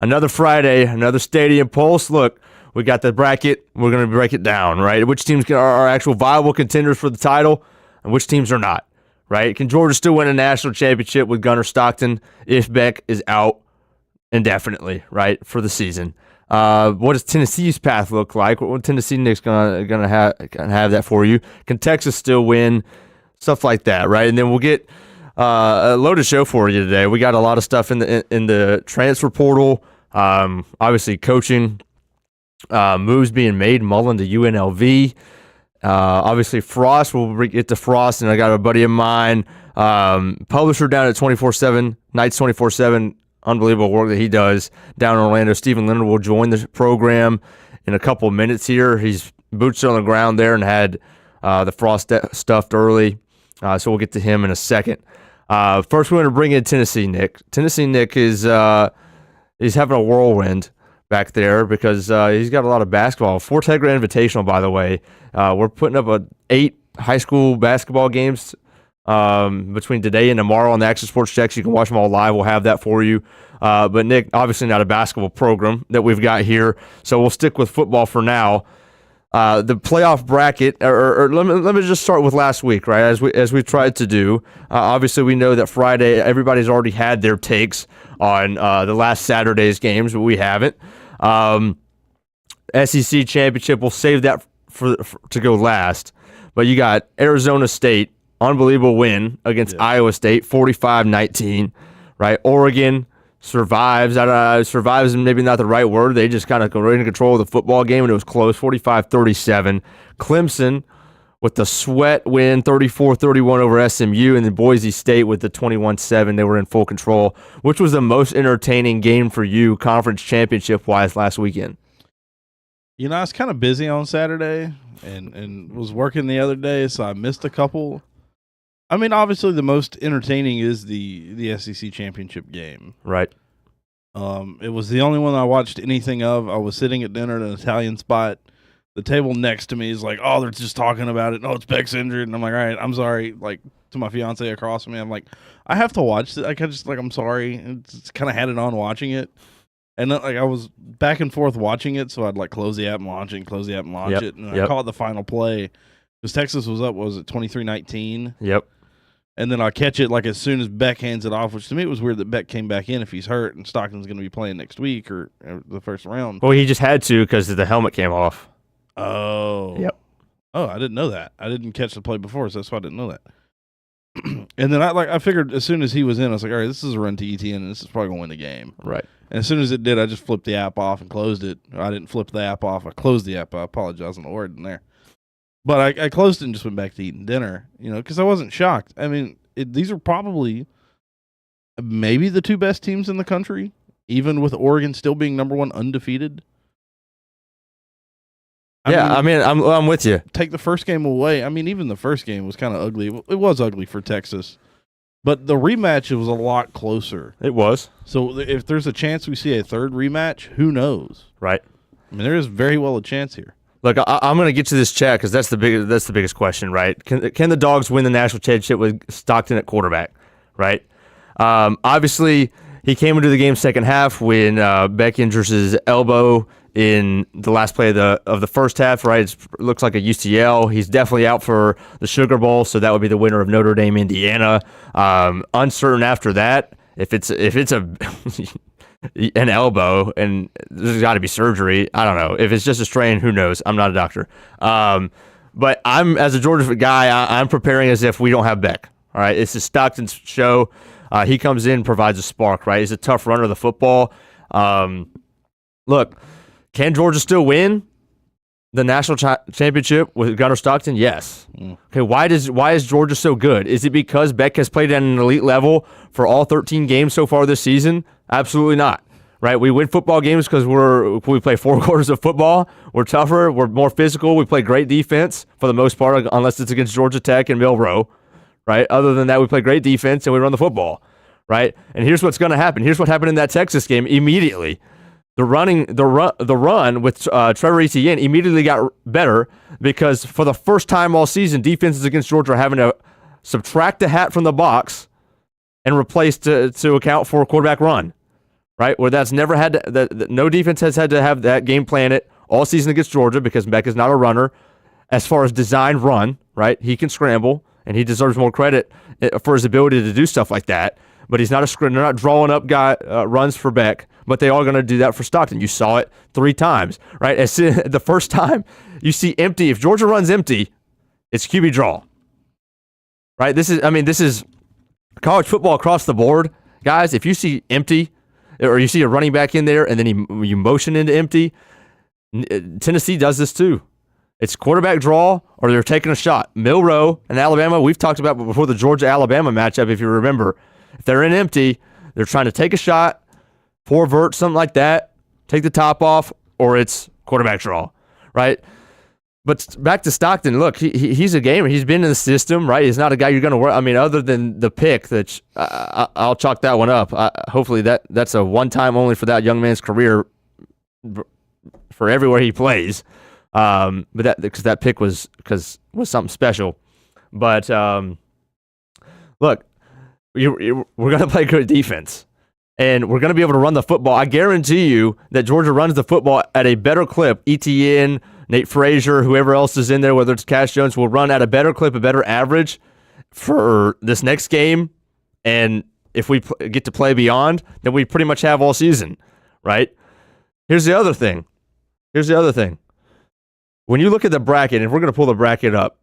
another Friday, another Stadium Pulse. Look, we got the bracket. We're going to break it down, right? Which teams are actual viable contenders for the title and which teams are not, right? Can Georgia still win a national championship with Gunner Stockton if Beck is out indefinitely, right, for the season? What does Tennessee's path look like? What Tennessee Nick's gonna have that for you? Can Texas still win? Stuff like that, right? And then we'll get a loaded show for you today. We got a lot of stuff in the transfer portal. Obviously, coaching moves being made. Mullen to UNLV. Obviously, Frost. We'll get to Frost, and I got a buddy of mine, publisher down at 24/7 Nights 24/7. Unbelievable work that he does down in Orlando. Stephen Leonard will join the program in a couple of minutes here. He's boots on the ground there and had the Frost stuffed early, so we'll get to him in a second. First, we're going to bring in Tennessee Nick. Tennessee Nick is he's having a whirlwind back there because he's got a lot of basketball. Fortegra Invitational, by the way. We're putting up 8 high school basketball games between today and tomorrow on the Action Sports Checks. You can watch them all live. We'll have that for you. But Nick, obviously not a basketball program that we've got here, so we'll stick with football for now. The playoff bracket, or let me just start with last week, right? As we tried to do. Obviously, we know that Friday everybody's already had their takes on the last Saturday's games, but we haven't. SEC championship, we'll save that to go last. But you got Arizona State. Unbelievable win against Iowa State, 45-19, right? Oregon survives. Survives is maybe not the right word. They just kind of were in control of the football game, and it was close, 45-37. Clemson with the sweat win, 34-31 over SMU, and then Boise State with the 21-7. They were in full control. Which was the most entertaining game for you, conference championship-wise, last weekend? You know, I was kind of busy on Saturday and was working the other day, so I missed a couple. I mean, obviously, the most entertaining is the SEC championship game. Right. It was the only one I watched anything of. I was sitting at dinner at an Italian spot. The table next to me is like, oh, they're just talking about it. Oh, it's Beck's injured. And I'm like, all right, I'm sorry. Like, to my fiance across from me, I'm like, I have to watch it. I'm sorry. And just kind of had it on watching it. And like I was back and forth watching it, so I'd like close the app and launch it, close the app and launch it. And I caught the final play because Texas was up, 23-19? Yep. And then I catch it like as soon as Beck hands it off, which to me it was weird that Beck came back in if he's hurt and Stockton's going to be playing next week or the first round. Well, he just had to because the helmet came off. Oh. Yep. Oh, I didn't know that. I didn't catch the play before, so that's why I didn't know that. And then I figured as soon as he was in, I was like, all right, this is a run to ETN, and this is probably going to win the game. Right. And as soon as it did, I just flipped the app off and closed it. I didn't flip the app off. I closed the app. I apologize on the word in there. But I closed it and just went back to eating dinner, because I wasn't shocked. I mean, these are probably maybe the 2 best teams in the country, even with Oregon still being number 1 undefeated. I mean, I'm with you. Take the first game away. I mean, even the first game was kind of ugly. It was ugly for Texas. But the rematch was a lot closer. It was. So if there's a chance we see a third rematch, who knows? Right. I mean, there is very well a chance here. Look, I'm going to get to this chat because that's the biggest question, right? Can the Dogs win the national championship with Stockton at quarterback, right? Obviously, he came into the game second half when Beck injures his elbow in the last play of the first half, right? It looks like a UCL. He's definitely out for the Sugar Bowl, so that would be the winner of Notre Dame, Indiana. Uncertain after that. If it's an elbow and there's got to be surgery, I don't know. If it's just a strain, who knows? I'm not a doctor. But I'm, as a Georgia guy, I'm preparing as if we don't have Beck. All right, it's Stockton's show. He comes in, provides a spark, right? He's a tough runner of the football. Look, can Georgia still win the national championship with Gunner Stockton? Yes. Okay, why is Georgia so good? Is it because Beck has played at an elite level for all 13 games so far this season? Absolutely not. Right? We win football games because we play 4 quarters of football. We're tougher. We're more physical. We play great defense for the most part, unless it's against Georgia Tech and Mill Row. Right? Other than that, we play great defense and we run the football. Right? And here's what's going to happen. Here's what happened in that Texas game immediately. The run with Trevor Etienne immediately got better because for the first time all season, defenses against Georgia are having to subtract the hat from the box and replace to account for a quarterback run. right? Where that's never had to, no defense has had to have that game plan it all season against Georgia because Beck is not a runner. As far as design run, right? He can scramble, and he deserves more credit for his ability to do stuff like that. But he's not they're not drawing up runs for Beck, but they are going to do that for Stockton. You saw it 3 times, right? The first time you see empty, if Georgia runs empty, it's QB draw, right? This is college football across the board. Guys, if you see empty or you see a running back in there and then you motion into empty, Tennessee does this too. It's quarterback draw or they're taking a shot. Milroe and Alabama, we've talked about before the Georgia-Alabama matchup, if you remember. If they're in empty, they're trying to take a shot, 4-vert, something like that, take the top off, or it's quarterback draw, right? But back to Stockton, look, he's a gamer. He's been in the system, right? He's not a guy you're going to work. I mean, other than the pick, that I'll chalk that one up. Hopefully that's a one-time only for that young man's career for everywhere he plays. But that because that pick was something special. But look, we're going to play good defense, and we're going to be able to run the football. I guarantee you that Georgia runs the football at a better clip. Etienne, Nate Frazier, whoever else is in there, whether it's Cash Jones, will run at a better clip, a better average for this next game. And if we get to play beyond, then we pretty much have all season, right? Here's the other thing. When you look at the bracket, and we're going to pull the bracket up,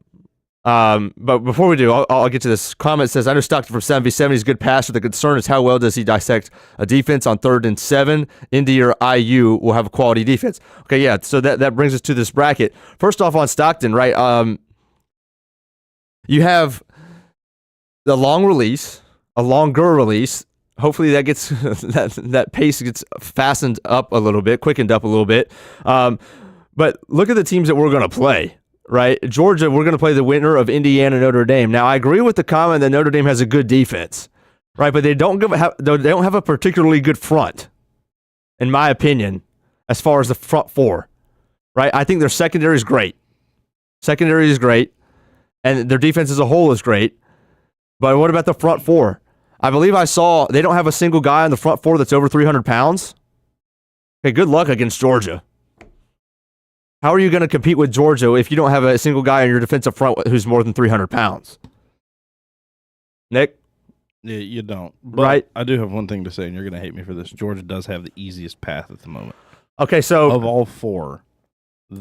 but before we do, I'll get to this. Comment says, I know Stockton from 7v7 is a good passer. The concern is how well does he dissect a defense on 3rd and 7? Indy or IU will have a quality defense. Okay, yeah, so that brings us to this bracket. First off on Stockton, right, you have the long release, a longer release. Hopefully that gets that pace gets fastened up a little bit, quickened up a little bit. But look at the teams that we're going to play, right? Georgia, we're going to play the winner of Indiana, Notre Dame. Now, I agree with the comment that Notre Dame has a good defense, right? But they don't have a particularly good front, in my opinion, as far as the front four, right? I think their secondary is great. And their defense as a whole is great. But what about the front four? I believe I saw they don't have a single guy on the front four that's over 300 pounds. Okay, good luck against Georgia. How are you going to compete with Georgia if you don't have a single guy on your defensive front who's more than 300 pounds? Nick? Yeah, you don't. But right? I do have one thing to say, and you're going to hate me for this. Georgia does have the easiest path at the moment. Okay, so of all four,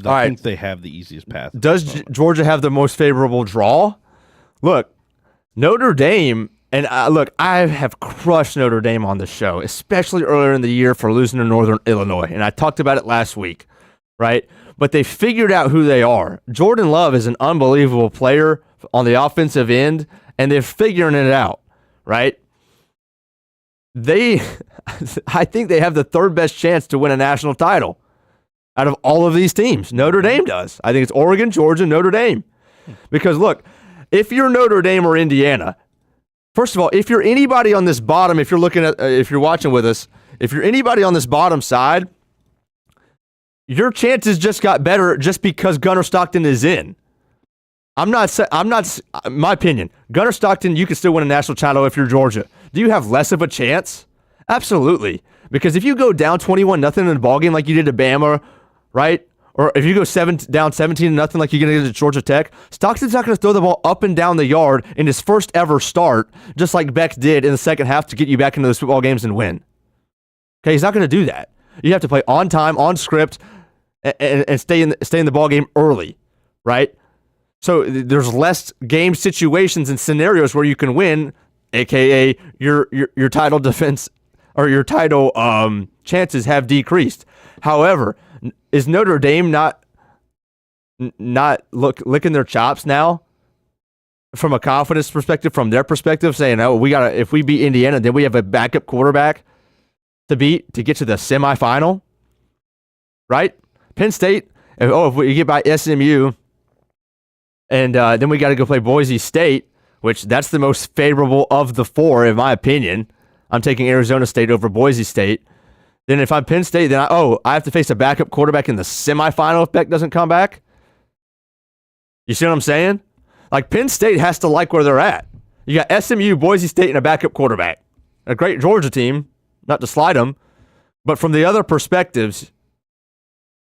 I think they have the easiest path. Does Georgia have the most favorable draw? Look, Notre Dame, and I have crushed Notre Dame on the show, especially earlier in the year for losing to Northern Illinois, and I talked about it last week, right? But they figured out who they are. Jordan Love is an unbelievable player on the offensive end, and they're figuring it out, right? I think they have the 3rd best chance to win a national title out of all of these teams. Notre Dame does. I think it's Oregon, Georgia, Notre Dame. Because look, if you're Notre Dame or Indiana, first of all, if you're anybody on this bottom, if you're watching with us, if you're anybody on this bottom side, your chances just got better just because Gunner Stockton is in. My opinion, Gunner Stockton, you can still win a national title if you're Georgia. Do you have less of a chance? Absolutely. Because if you go down 21-0 in a ballgame like you did to Bama, right? Or if you go down 17-0 like you're going to get to Georgia Tech, Stockton's not going to throw the ball up and down the yard in his first ever start, just like Beck did in the second half to get you back into those football games and win. Okay, he's not going to do that. You have to play on time, on script, and stay in the ball game early, right? So there's less game situations and scenarios where you can win, aka your title defense or your title chances have decreased. However, is Notre Dame not licking their chops now from a confidence perspective, from their perspective, saying, "Oh, if we beat Indiana, then we have a backup quarterback to beat to get to the semifinal," right? Penn State, if we get by SMU, and then we got to go play Boise State, which that's the most favorable of the 4, in my opinion. I'm taking Arizona State over Boise State. Then if I'm Penn State, then I have to face a backup quarterback in the semifinal if Beck doesn't come back. You see what I'm saying? Like, Penn State has to like where they're at. You got SMU, Boise State, and a backup quarterback. A great Georgia team, not to slide them, But from the other perspectives,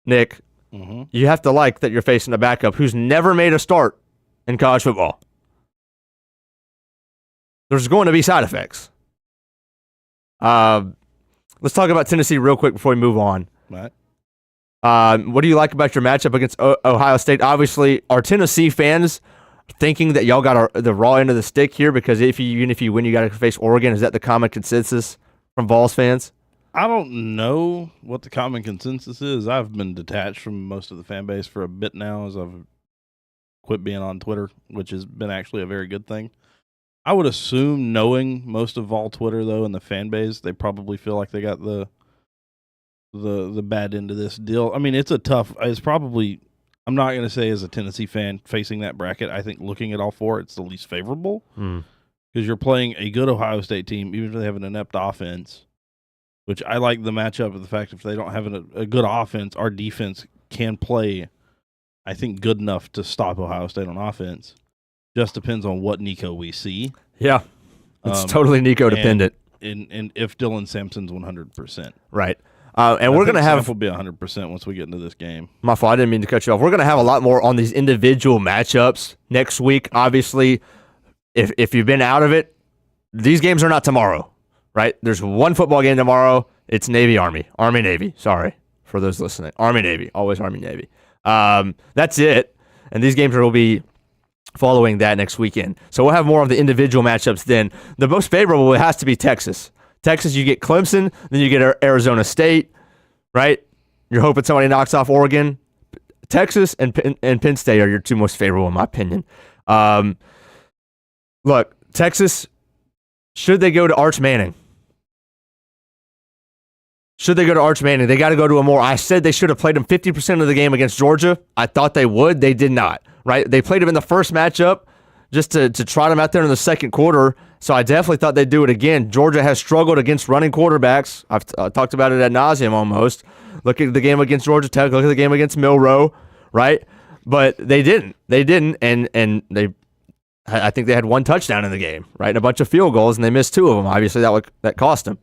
Nick, you have to like that you're facing a backup who's never made a start in college football. There's going to be side effects. Let's talk about Tennessee real quick before we move on. Right. What do you like about your matchup against Ohio State? Obviously, are Tennessee fans thinking that y'all got the raw end of the stick here? Because even if you win, you got to face Oregon. Is that the common consensus from Vols fans? I don't know what the common consensus is. I've been detached from most of the fan base for a bit now as I've quit being on Twitter, which has been actually a very good thing. I would assume, knowing most of Vol Twitter, though, and the fan base, they probably feel like they got the bad end of this deal. I mean, it's probably, I'm not going to say as a Tennessee fan facing that bracket, I think looking at all four, it's the least favorable. Because you're playing a good Ohio State team, even if they have an inept offense, which I like the matchup of the fact if they don't have a good offense, our defense can play, I think, good enough to stop Ohio State on offense. Just depends on what Nico we see. Yeah, it's totally Nico dependent. And if Dylan Sampson's 100%. Right. And we're going to have... will be 100% once we get into this game. My fault, I didn't mean to cut you off. We're going to have a lot more on these individual matchups next week. Obviously, if you've been out of it, these games are not tomorrow, right? There's one football game tomorrow. It's Navy-Army. Army-Navy. Sorry for those listening. Army-Navy. Always Army-Navy. That's it. And these games will be following that next weekend. So we'll have more of the individual matchups then. The most favorable has to be Texas. Texas, you get Clemson, then you get Arizona State, right? You're hoping somebody knocks off Oregon. Texas and Penn State are your two most favorable, in my opinion. Look, Texas, should they go to Arch Manning? Should they go to Arch Manning? They got to go to a more... I said they should have played him 50% of the game against Georgia. I thought they would. They did not, right? They played him in the first matchup just to trot him out there in the second quarter. So I definitely thought they'd do it again. Georgia has struggled against running quarterbacks. I've talked about it ad nauseum almost. Look at the game against Georgia Tech. Look at the game against Milroe, right? But they didn't. They didn't, and I think they had one touchdown in the game, right? And a bunch of field goals, and they missed two of them. Obviously, that cost them.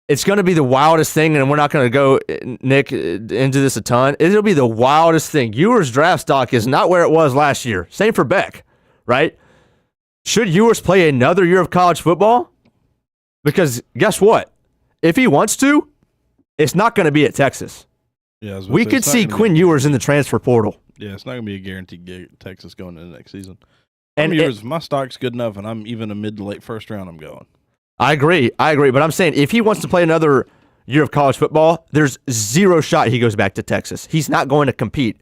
It's going to be the wildest thing, and we're not going to go, Nick, into this a ton. It'll be the wildest thing. Ewers' draft stock is not where it was last year. Same for Beck, right? Should Ewers play another year of college football? Because guess what? If he wants to, it's not going to be at Texas. Yeah, we could see Quinn Ewers in the transfer portal. Yeah, it's not going to be a guaranteed gig at Texas going into next season. And Ewers, my stock's good enough, and I'm even a mid to late first round, I'm going. I agree. But I'm saying if he wants to play another year of college football, there's zero shot he goes back to Texas. He's not going to compete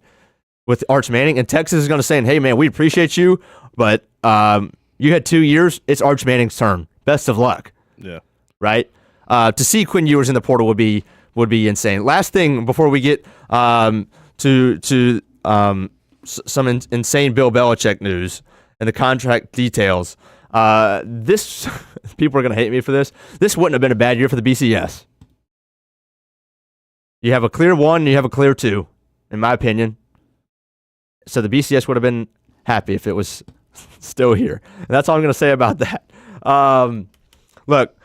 with Arch Manning. And Texas is going to say, hey, man, we appreciate you, but you had 2 years. It's Arch Manning's turn. Best of luck. Yeah. Right? To see Quinn Ewers in the portal would be insane. Last thing before we get to some insane Bill Belichick news and the contract details. This people are going to hate me for this. This wouldn't have been a bad year for the BCS. You have a clear 1, you have a clear 2, in my opinion. So the BCS would have been happy if it was still here. And that's all I'm going to say about that. Look,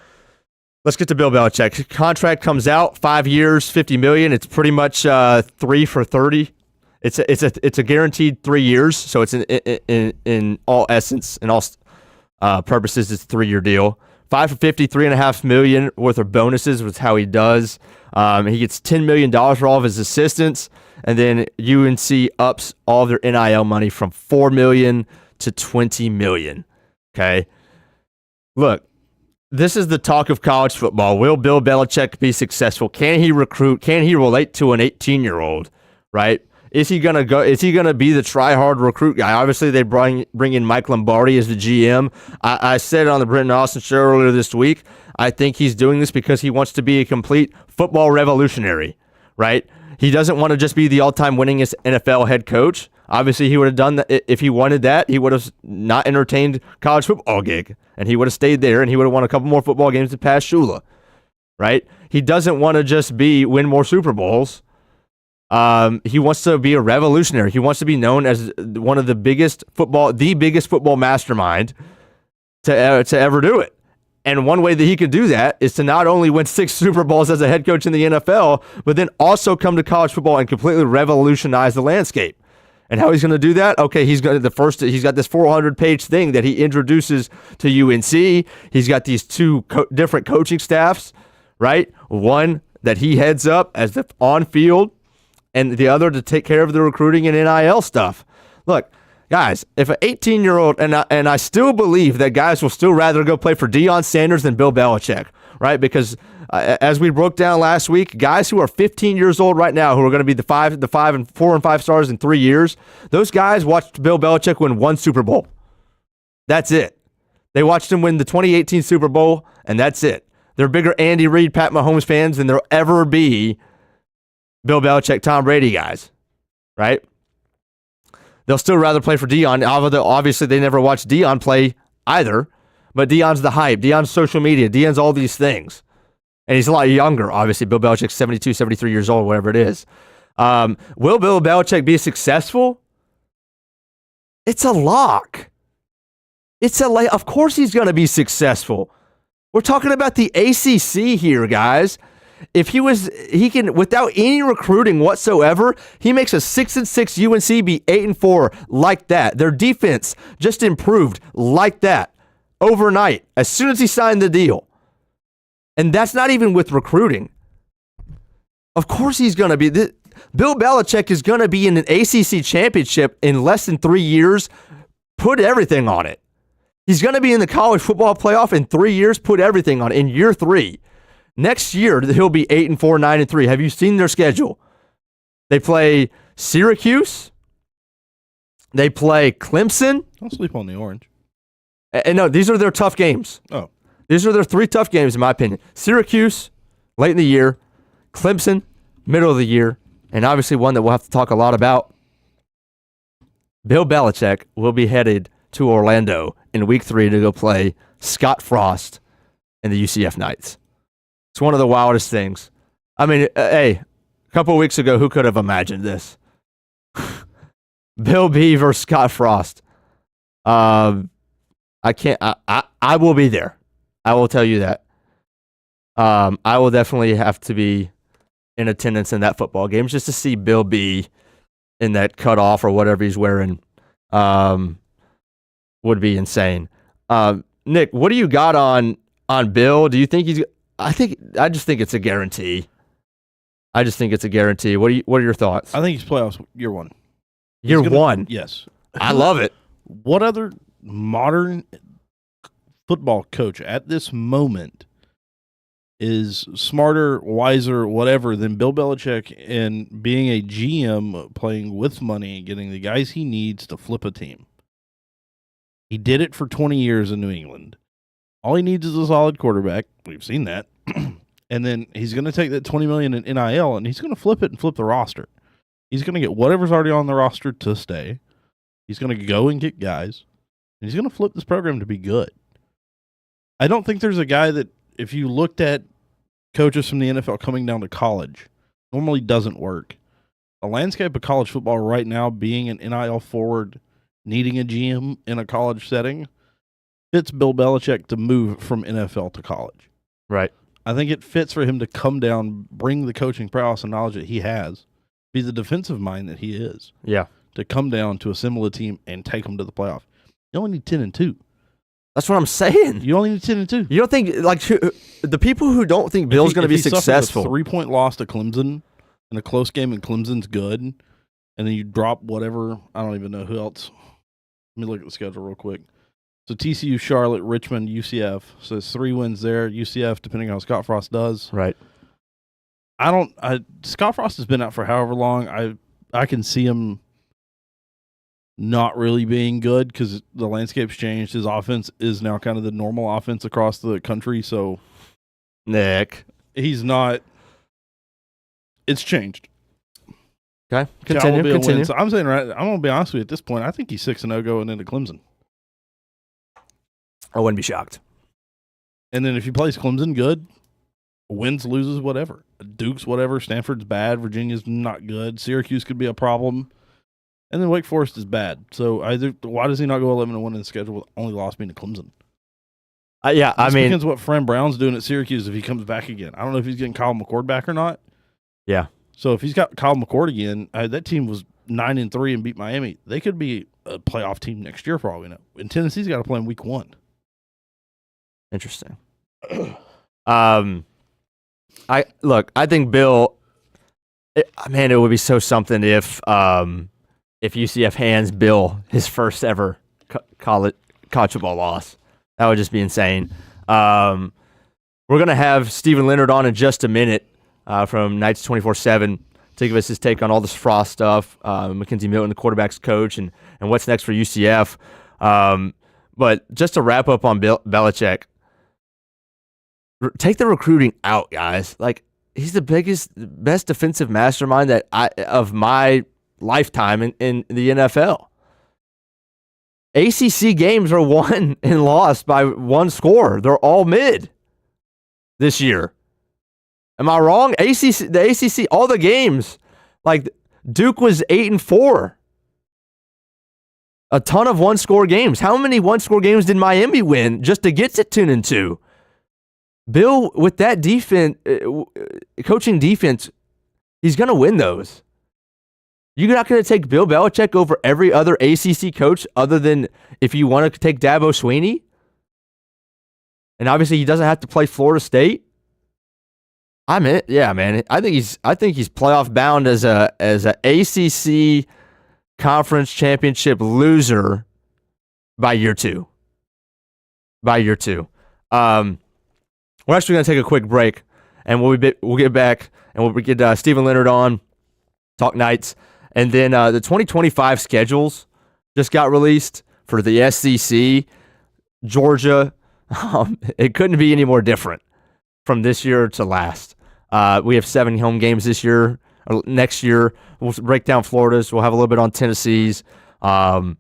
let's get to Bill Belichick. Contract comes out, 5 years, $50 million. It's pretty much 3 for 30. It's a guaranteed 3 years. So it's in all essence, in all purposes, it's a 3-year deal. 5 for 50, $3.5 million worth of bonuses was how he does. He gets $10 million for all of his assistants, and then UNC ups all of their NIL money from $4 million to $20 million. Okay, look, this is the talk of college football. Will Bill Belichick be successful? Can he recruit? Can he relate to an 18-year-old? Right? Is he gonna go? Is he gonna be the try-hard recruit guy? Obviously, they bring in Mike Lombardi as the GM. I said on the Brenton Austin show earlier this week, I think he's doing this because he wants to be a complete football revolutionary, right? He doesn't want to just be the all-time winningest NFL head coach. Obviously, he would have done that if he wanted that. He would have not entertained college football gig, and he would have stayed there, and he would have won a couple more football games to pass Shula, right? He doesn't want to just win more Super Bowls. He wants to be a revolutionary. He wants to be known as one of the biggest football mastermind to ever do it. And one way that he could do that is to not only win 6 Super Bowls as a head coach in the NFL, but then also come to college football and completely revolutionize the landscape. And how he's going to do that? Okay, he's got this 400-page thing that he introduces to UNC. He's got these 2 different coaching staffs, right? One that he heads up as the on-field, and the other to take care of the recruiting and NIL stuff. Look, guys, if an 18-year-old, and I still believe that guys will still rather go play for Deion Sanders than Bill Belichick, right? Because as we broke down last week, guys who are 15 years old right now, who are going to be the 4 and 5 stars in 3 years, those guys watched Bill Belichick win 1 Super Bowl. That's it. They watched him win the 2018 Super Bowl, and that's it. They're bigger Andy Reid, Pat Mahomes fans than there'll ever be Bill Belichick, Tom Brady guys, right? They'll still rather play for Deion. Obviously, they never watched Deion play either, but Deion's the hype. Deion's social media. Deion's all these things. And he's a lot younger, obviously. Bill Belichick's 72, 73 years old, whatever it is. Will Bill Belichick be successful? It's a lock. Of course he's going to be successful. We're talking about the ACC here, guys. If he can, without any recruiting whatsoever, he makes a 6-6 UNC be 8-4 like that. Their defense just improved like that overnight as soon as he signed the deal. And that's not even with recruiting. Of course he's going to be. Bill Belichick is going to be in an ACC championship in less than 3 years. Put everything on it. He's going to be in the college football playoff in 3 years. Put everything on it in year 3. Next year, he'll be 8-4, 9-3. Have you seen their schedule? They play Syracuse. They play Clemson. Don't sleep on the orange. And no, these are their tough games. Oh. These are their 3 tough games, in my opinion. Syracuse, late in the year. Clemson, middle of the year. And obviously one that we'll have to talk a lot about. Bill Belichick will be headed to Orlando in week 3 to go play Scott Frost and the UCF Knights. It's one of the wildest things. I mean, hey, a couple of weeks ago, who could have imagined this? Bill B versus Scott Frost. I can't. I will be there. I will tell you that. I will definitely have to be in attendance in that football game just to see Bill B in that cutoff or whatever he's wearing. Would be insane. Nick, what do you got on Bill? Do you think he's? I just think it's a guarantee. What are your thoughts? I think he's playoffs year 1. Year 1? Yes. I love it. What other modern football coach at this moment is smarter, wiser, whatever, than Bill Belichick and being a GM, playing with money and getting the guys he needs to flip a team? He did it for 20 years in New England. All he needs is a solid quarterback. We've seen that. And then he's going to take that $20 million in NIL and he's going to flip it and flip the roster. He's going to get whatever's already on the roster to stay. He's going to go and get guys. And he's going to flip this program to be good. I don't think there's a guy that, if you looked at coaches from the NFL coming down to college, normally doesn't work. The landscape of college football right now, being an NIL forward, needing a GM in a college setting, fits Bill Belichick to move from NFL to college. Right. I think it fits for him to come down, bring the coaching prowess and knowledge that he has, be the defensive mind that he is. Yeah. To come down to assemble a team and take them to the playoff. You only need 10-2. That's what I'm saying. You only need 10-2. You don't think, like, the people who don't think Bill's going to be successful. A 3-point loss to Clemson in a close game and Clemson's good, and then you drop whatever, I don't even know who else. Let me look at the schedule real quick. So TCU, Charlotte, Richmond, UCF. So it's 3 wins there. UCF, depending on how Scott Frost does. Right. Scott Frost has been out for however long. I can see him not really being good because the landscape's changed. His offense is now kind of the normal offense across the country. So Nick, he's not. It's changed. Okay, continue. So I'm saying, right, I'm going to be honest with you at this point. I think he's 6-0 going into Clemson. I wouldn't be shocked. And then if he plays Clemson good, wins, loses, whatever. Duke's whatever. Stanford's bad. Virginia's not good. Syracuse could be a problem. And then Wake Forest is bad. So why does he not go 11-1 in the schedule with only loss being to Clemson? Yeah, I mean, depends what Fran Brown's doing at Syracuse if he comes back again. I don't know if he's getting Kyle McCord back or not. yeah. So if he's got Kyle McCord again, that team was 9-3 and beat Miami. They could be a playoff team next year for all we know. And Tennessee's got to play in week 1. Interesting. I think Bill. Man, it would be so something if UCF hands Bill his first ever college football loss. That would just be insane. We're gonna have Stephen Leonard on in just a minute from Knights 24/7 to give us his take on all this Frost stuff. McKenzie Milton, the quarterback's coach, and what's next for UCF. But just to wrap up on Belichick, take the recruiting out, guys. Like, he's the best defensive mastermind of my lifetime in the NFL. ACC games are won and lost by one score. They're all mid this year. Am I wrong? The ACC, all the games, like Duke was 8-4. A ton of one-score games. How many one-score games did Miami win just to get to 10-2? Bill, with that defense, coaching defense, he's going to win those. You're not going to take Bill Belichick over every other ACC coach other than if you want to take Dabo Swinney? And obviously he doesn't have to play Florida State. Yeah, man. I think he's playoff bound as a ACC conference championship loser by year 2. We're actually going to take a quick break, and we'll get back, and we'll get Stephen Leonard on, talk Knights, and then the 2025 schedules just got released for the SEC, Georgia. It couldn't be any more different from this year to last. We have 7 home games this year. Or next year, we'll break down Florida's. We'll have a little bit on Tennessee's, and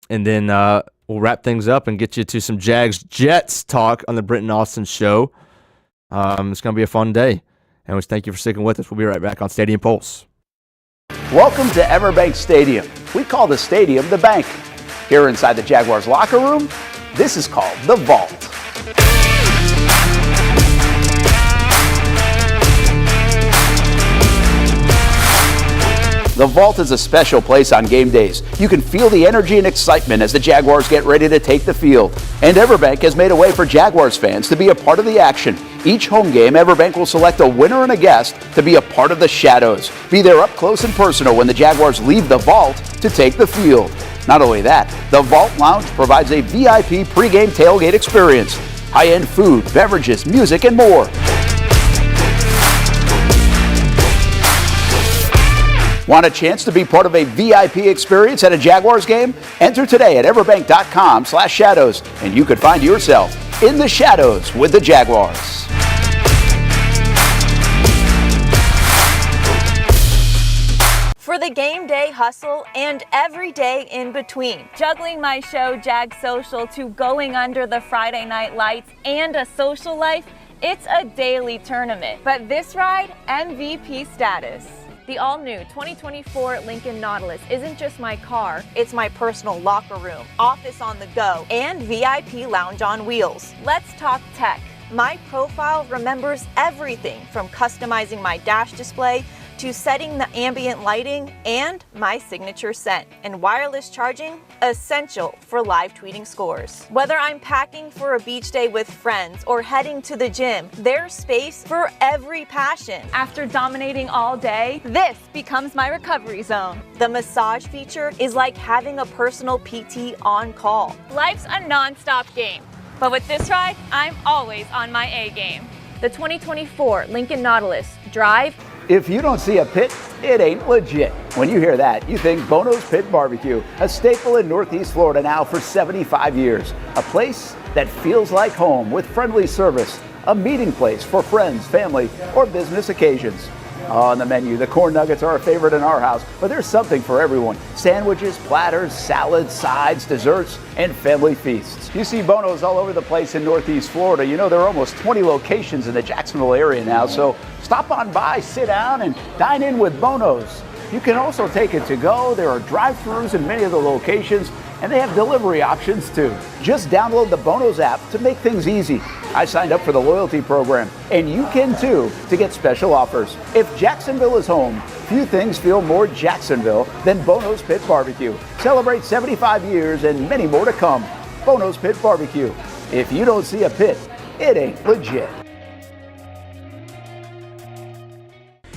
then we'll wrap things up and get you to some Jags-Jets talk on the Britton Austin Show. It's going to be a fun day. And we thank you for sticking with us. We'll be right back on Stadium Pulse. Welcome to Everbank Stadium. We call the stadium the bank. Here inside the Jaguars locker room, this is called the Vault. The Vault is a special place on game days. You can feel the energy and excitement as the Jaguars get ready to take the field. And Everbank has made a way for Jaguars fans to be a part of the action. Each home game, Everbank will select a winner and a guest to be a part of the Shadows. Be there up close and personal when the Jaguars leave the Vault to take the field. Not only that, the Vault Lounge provides a VIP pregame tailgate experience. High-end food, beverages, music, and more. Want a chance to be part of a VIP experience at a Jaguars game? Enter today at everbank.com/shadows, and you could find yourself in the shadows with the Jaguars. For the game day hustle and every day in between. Juggling my show, Jag Social, to going under the Friday night lights and a social life, it's a daily tournament. But this ride, MVP status. The all-new 2024 Lincoln Nautilus isn't just my car, it's my personal locker room, office on the go, and VIP lounge on wheels. Let's talk tech. My profile remembers everything from customizing my dash display to setting the ambient lighting and my signature scent. And wireless charging, essential for live tweeting scores. Whether I'm packing for a beach day with friends or heading to the gym, there's space for every passion. After dominating all day, this becomes my recovery zone. The massage feature is like having a personal PT on call. Life's a non-stop game, but with this ride, I'm always on my A game. The 2024 Lincoln Nautilus. Drive. If you don't see a pit, it ain't legit. When you hear that, you think Bono's Pit Barbecue, a staple in Northeast Florida now for 75 years. A place that feels like home with friendly service, a meeting place for friends, family, or business occasions. On the menu, the corn nuggets are a favorite in our house, but there's something for everyone. Sandwiches, platters, salads, sides, desserts, and family feasts. You see Bono's all over the place in Northeast Florida. You know, there are almost 20 locations in the Jacksonville area now, so stop on by, sit down, and dine in with Bono's. You can also take it to go. There are drive-thrus in many of the locations, and they have delivery options too. Just download the Bono's app to make things easy. I signed up for the loyalty program, and you can too, to get special offers. If Jacksonville is home, few things feel more Jacksonville than Bono's Pit Barbecue. Celebrate 75 years and many more to come. Bono's Pit Barbecue. If you don't see a pit, it ain't legit.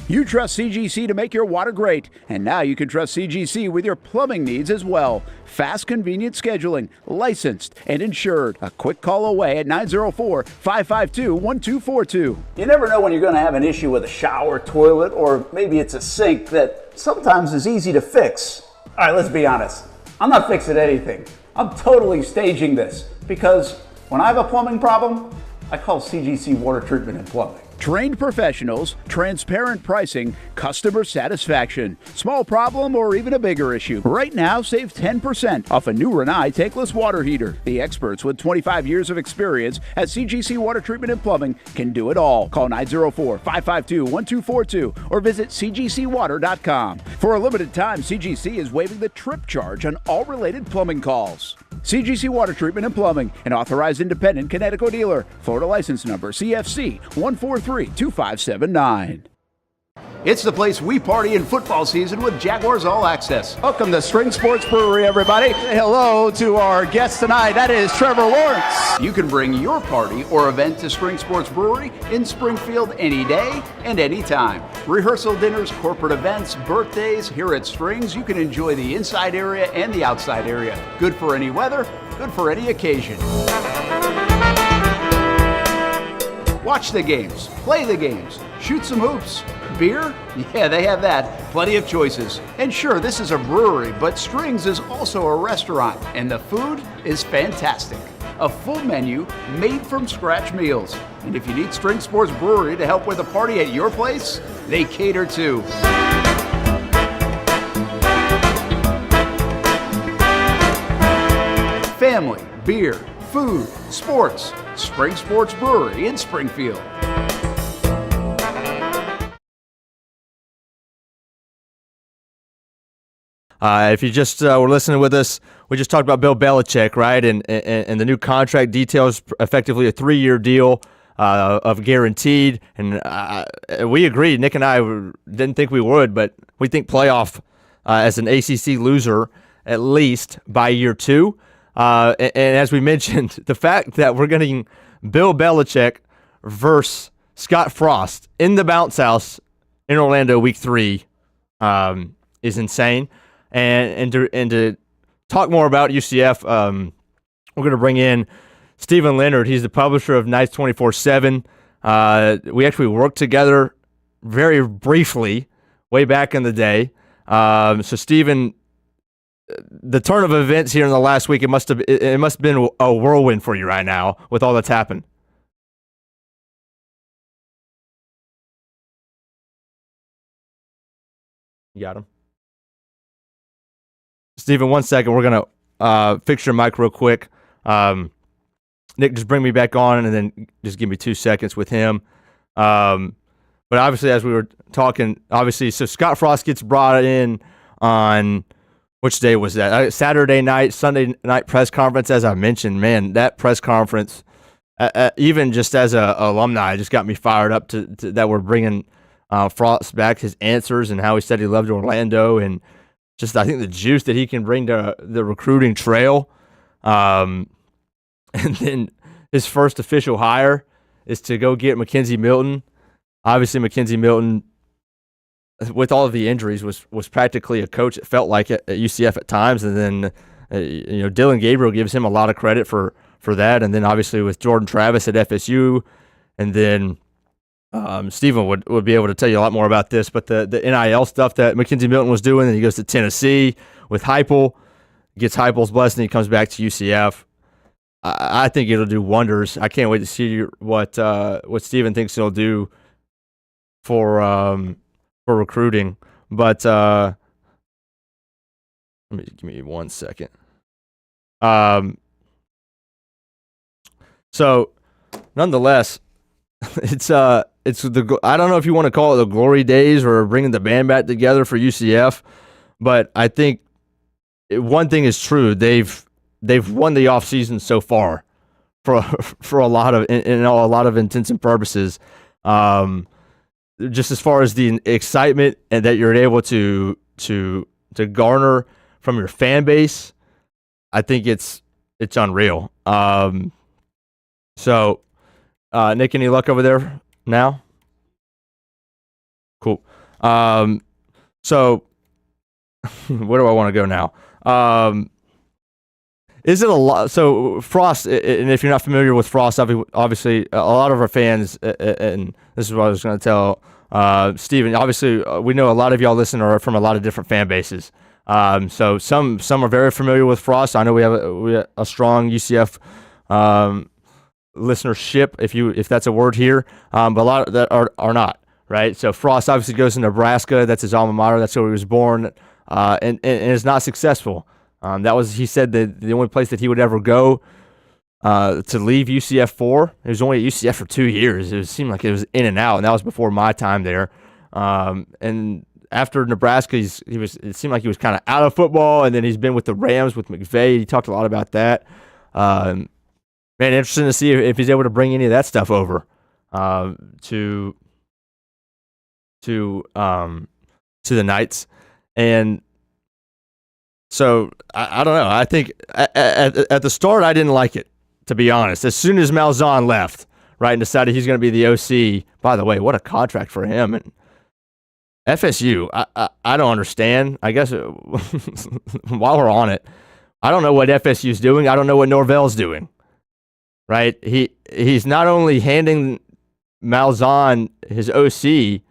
You trust CGC to make your water great, and now you can trust CGC with your plumbing needs as well. Fast, convenient scheduling, licensed and insured. A quick call away at 904-552-1242. You never know when you're going to have an issue with a shower, toilet, or maybe it's a sink that sometimes is easy to fix. All right, let's be honest. I'm not fixing anything. I'm totally staging this because when I have a plumbing problem, I call CGC Water Treatment and Plumbing. Trained professionals, transparent pricing, customer satisfaction. Small problem or even a bigger issue. Right now, save 10% off a new Rinnai tankless water heater. The experts with 25 years of experience at CGC Water Treatment and Plumbing can do it all. Call 904-552-1242 or visit cgcwater.com. For a limited time, CGC is waiving the trip charge on all related plumbing calls. CGC Water Treatment and Plumbing, an authorized independent Connecticut dealer. Florida license number CFC 1432579. It's the place we party in football season with Jaguars All Access. Welcome to String Sports Brewery, everybody. Say hello to our guest tonight. That is Trevor Lawrence. You can bring your party or event to String Sports Brewery in Springfield any day and any time. Rehearsal dinners, corporate events, birthdays. Here at Strings, you can enjoy the inside area and the outside area. Good for any weather, good for any occasion. Watch the games, play the games, shoot some hoops. Beer? Yeah, they have that. Plenty of choices. And sure, this is a brewery, but Strings is also a restaurant, and the food is fantastic. A full menu made from scratch meals. And if you need String Sports Brewery to help with a party at your place, they cater too. Family, beer, food, sports. Spring Sports Brewery in Springfield. If you just were listening with us, we just talked about Bill Belichick, right? And the new contract details, effectively a 3-year deal of guaranteed. And we agreed. Nick and I didn't think we would, but we think playoff as an ACC loser at least by year 2. And as we mentioned, the fact that we're getting Bill Belichick versus Scott Frost in the bounce house in Orlando week 3 is insane. And to talk more about UCF, we're going to bring in Stephen Leonard. He's the publisher of Knights 24/7. We actually worked together very briefly way back in the day. So Stephen, the turn of events here in the last week, it must have been a whirlwind for you right now with all that's happened. You got him? Stephen, 1 second. We're going to fix your mic real quick. Nick, just bring me back on and then just give me 2 seconds with him. But obviously, as we were talking, so Scott Frost gets brought in on, which day was that? Saturday night, Sunday night press conference, as I mentioned. Man, that press conference, even just as an alumni, just got me fired up to that we're bringing Frost back, his answers and how he said he loved Orlando, and just I think the juice that he can bring to the recruiting trail. And then his first official hire is to go get McKenzie Milton. Obviously, McKenzie Milton, with all of the injuries, was practically a coach, it felt like, at UCF at times. And then, Dylan Gabriel gives him a lot of credit for that. And then, obviously, with Jordan Travis at FSU. And then Stephen would be able to tell you a lot more about this. But the NIL stuff that McKenzie Milton was doing, and he goes to Tennessee with Heupel, gets Heupel's blessing, he comes back to UCF. I think it'll do wonders. I can't wait to see what Stephen thinks it'll do for recruiting. But give me 1 second. So nonetheless, it's I don't know if you want to call it the glory days or bringing the band back together for UCF, but I think one thing is true. They've won the offseason so far for a lot of in a lot of intents and purposes. Just as far as the excitement and that you're able to garner from your fan base, I think it's unreal. So, Nick, any luck over there now? Cool. So, where do I want to go now? Is it a lot? So, Frost, and if you're not familiar with Frost, obviously, a lot of our fans, and this is what I was going to tell Steven, obviously, we know a lot of y'all listen are from a lot of different fan bases. So some are very familiar with Frost. I know we have a strong UCF listenership, if that's a word here, but a lot that are not, right? So Frost obviously goes to Nebraska. That's his alma mater. That's where he was born, and is not successful. He said that the only place that he would ever go to leave UCF for. He was only at UCF for 2 years. It seemed like it was in and out, and that was before my time there. And after Nebraska, it seemed like he was kind of out of football, and then he's been with the Rams with McVay. He talked a lot about that. Man, interesting to see if he's able to bring any of that stuff over to the Knights. And so I don't know. I think at the start I didn't like it, to be honest. As soon as Malzahn left, right, and decided he's going to be the OC. By the way, what a contract for him. And FSU, I don't understand. I guess while we're on it, I don't know what FSU's doing. I don't know what Norvell's doing. Right? He's not only handing Malzahn his OC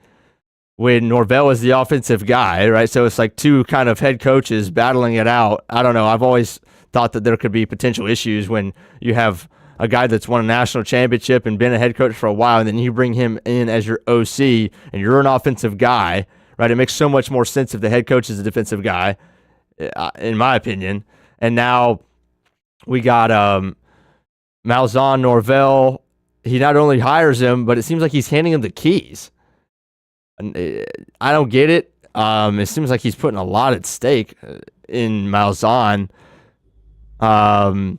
when Norvell is the offensive guy, right? So it's like two kind of head coaches battling it out. I don't know. I've always thought that there could be potential issues when you have a guy that's won a national championship and been a head coach for a while, and then you bring him in as your OC, and you're an offensive guy, right? It makes so much more sense if the head coach is a defensive guy, in my opinion. And now we got Malzahn, Norvell. He not only hires him, but it seems like he's handing him the keys. I don't get it. It seems like he's putting a lot at stake in Malzahn. I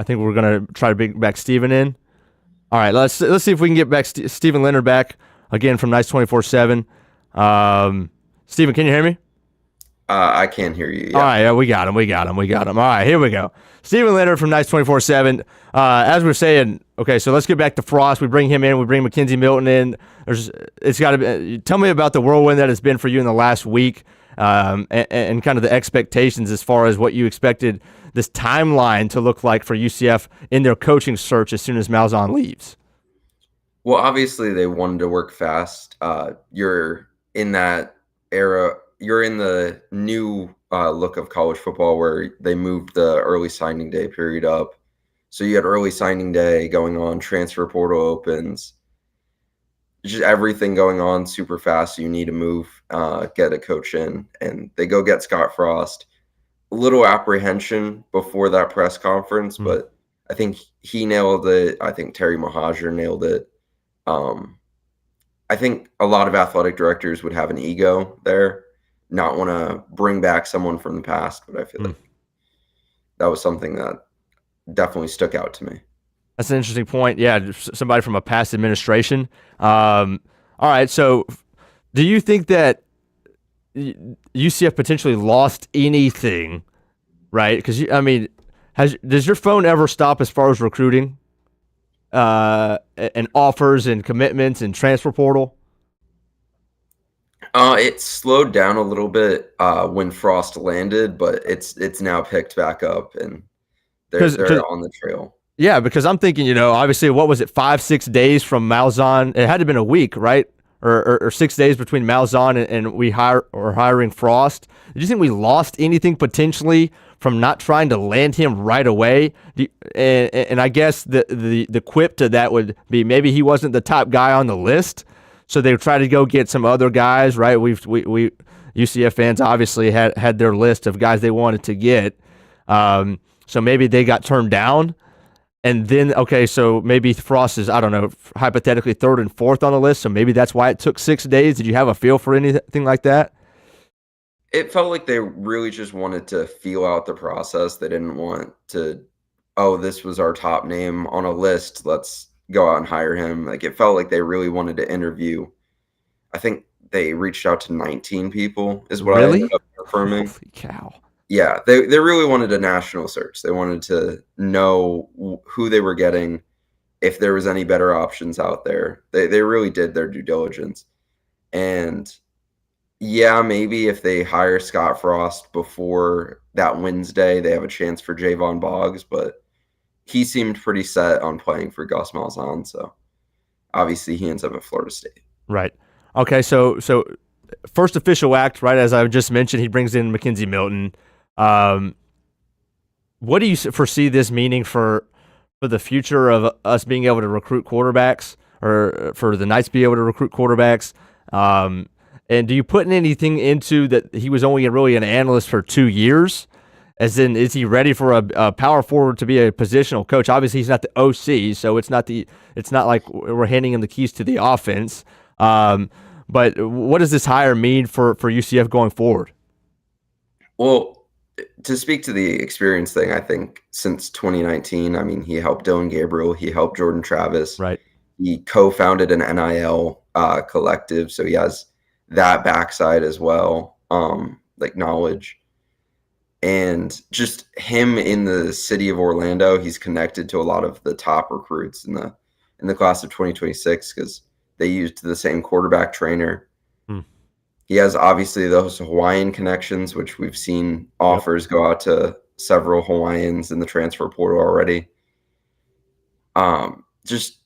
think we're gonna try to bring back Steven in. All right, let's see if we can get back Steven Leonard back again from Nice 24/7. Steven, can you hear me? I can hear you. Yeah. All right, yeah, we got him. All right, here we go. Steven Leonard from Nice 24/7. As we're saying, okay, so let's get back to Frost. We bring him in. We bring McKenzie Milton in. It's got to be. Tell me about the whirlwind that has been for you in the last week, and kind of the expectations as far as what you expected this timeline to look like for UCF in their coaching search as soon as Malzahn leaves. Well, obviously they wanted to work fast. You're in that era. You're in the new look of college football where they moved the early signing day period up. So you had early signing day going on, transfer portal opens, just everything going on super fast. So you need to move, get a coach in, and they go get Scott Frost. A little apprehension before that press conference, but I think he nailed it. I think Terry Mohajir nailed it. I think a lot of athletic directors would have an ego there, not want to bring back someone from the past, but I feel like that was something that definitely stuck out to me. That's an interesting point. Yeah, somebody from a past administration. All right, so do you think that UCF potentially lost anything, right? Because, does your phone ever stop as far as recruiting and offers and commitments and transfer portal? It slowed down a little bit when Frost landed, but it's now picked back up, and they're on the trail. Yeah, because I'm thinking, obviously, what was it, 5-6 days from Malzahn? It had to have been a week, right? Or 6 days between Malzahn and we hiring Frost. Did you think we lost anything potentially from not trying to land him right away? And I guess the quip to that would be maybe he wasn't the top guy on the list, so they tried to go get some other guys, right? We UCF fans obviously had their list of guys they wanted to get, so maybe they got turned down. And then, okay, so maybe Frost is, I don't know, hypothetically 3rd and 4th on the list, so maybe that's why it took 6 days. Did you have a feel for anything like that? It felt like they really just wanted to feel out the process. They didn't want to, oh, this was our top name on a list, let's go out and hire him. Like, it felt like they really wanted to interview. I think they reached out to 19 people is what I ended up confirming. Holy cow. Yeah, they really wanted a national search. They wanted to know who they were getting, if there was any better options out there. They really did their due diligence. And yeah, maybe if they hire Scott Frost before that Wednesday, they have a chance for Javon Boggs, but he seemed pretty set on playing for Gus Malzahn, so obviously he ends up at Florida State. Right. Okay, so first official act, right, as I just mentioned, he brings in McKenzie Milton. What do you foresee this meaning for the future of us being able to recruit quarterbacks, or for the Knights be able to recruit quarterbacks? And do you put anything into that he was only really an analyst for 2 years? As in, is he ready for a power forward to be a positional coach? Obviously, he's not the OC, so it's not like we're handing him the keys to the offense. But what does this hire mean for UCF going forward? Well, to speak to the experience thing, I think since 2019, I mean, he helped Dylan Gabriel, he helped Jordan Travis. Right. He co-founded an NIL collective, so he has that backside as well, like knowledge. And just him in the city of Orlando, he's connected to a lot of the top recruits in the class of 2026 because they used the same quarterback trainer. He has obviously those Hawaiian connections, which we've seen offers go out to several Hawaiians in the transfer portal already. Just